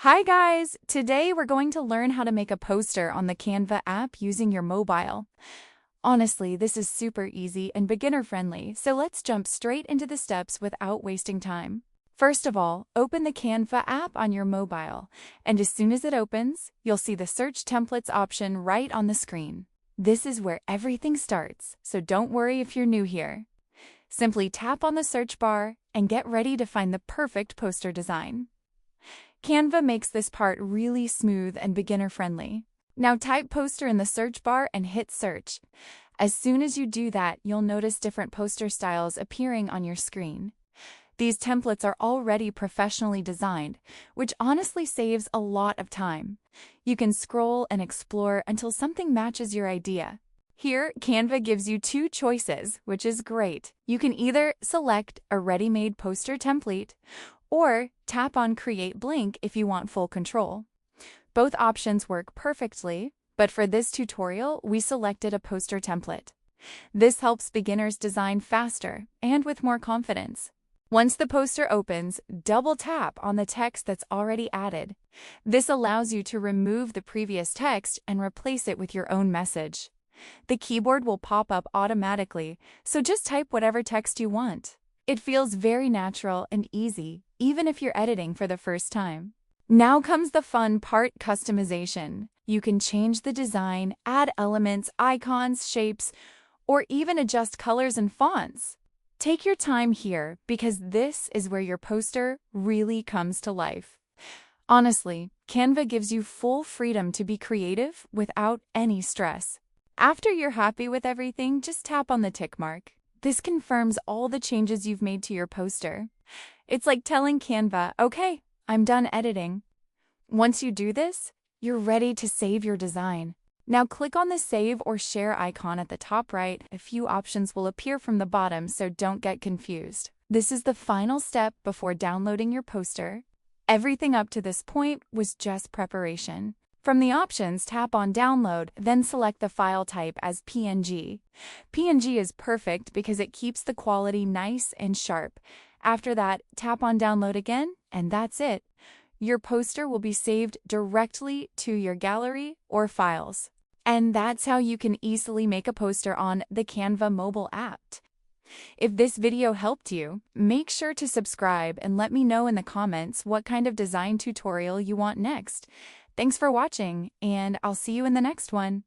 Hi guys! Today we're going to learn how to make a poster on the Canva app using your mobile. Honestly, this is super easy and beginner-friendly, so let's jump straight into the steps without wasting time. First of all, open the Canva app on your mobile, and as soon as it opens, you'll see the Search Templates option right on the screen. This is where everything starts, so don't worry if you're new here. Simply tap on the search bar and get ready to find the perfect poster design. Canva makes this part really smooth and beginner-friendly. Now type poster in the search bar and hit search. As soon as you do that, you'll notice different poster styles appearing on your screen. These templates are already professionally designed, which honestly saves a lot of time. You can scroll and explore until something matches your idea. Here, Canva gives you two choices, which is great. You can either select a ready-made poster template, or tap on Create Blank if you want full control. Both options work perfectly, but for this tutorial, we selected a poster template. This helps beginners design faster and with more confidence. Once the poster opens, double tap on the text that's already added. This allows you to remove the previous text and replace it with your own message. The keyboard will pop up automatically, so just type whatever text you want. It feels very natural and easy, even if you're editing for the first time. Now comes the fun part, customization. You can change the design, add elements, icons, shapes, or even adjust colors and fonts. Take your time here because this is where your poster really comes to life. Honestly, Canva gives you full freedom to be creative without any stress. After you're happy with everything, just tap on the tick mark. This confirms all the changes you've made to your poster. It's like telling Canva, okay, I'm done editing. Once you do this, you're ready to save your design. Now click on the Save or Share icon at the top right. A few options will appear from the bottom, so don't get confused. This is the final step before downloading your poster. Everything up to this point was just preparation. From the options, tap on Download, then select the file type as PNG. PNG is perfect because it keeps the quality nice and sharp. After that, tap on Download again, and that's it. Your poster will be saved directly to your gallery or files. And that's how you can easily make a poster on the Canva mobile app. If this video helped you, make sure to subscribe and let me know in the comments what kind of design tutorial you want next. Thanks for watching, and I'll see you in the next one.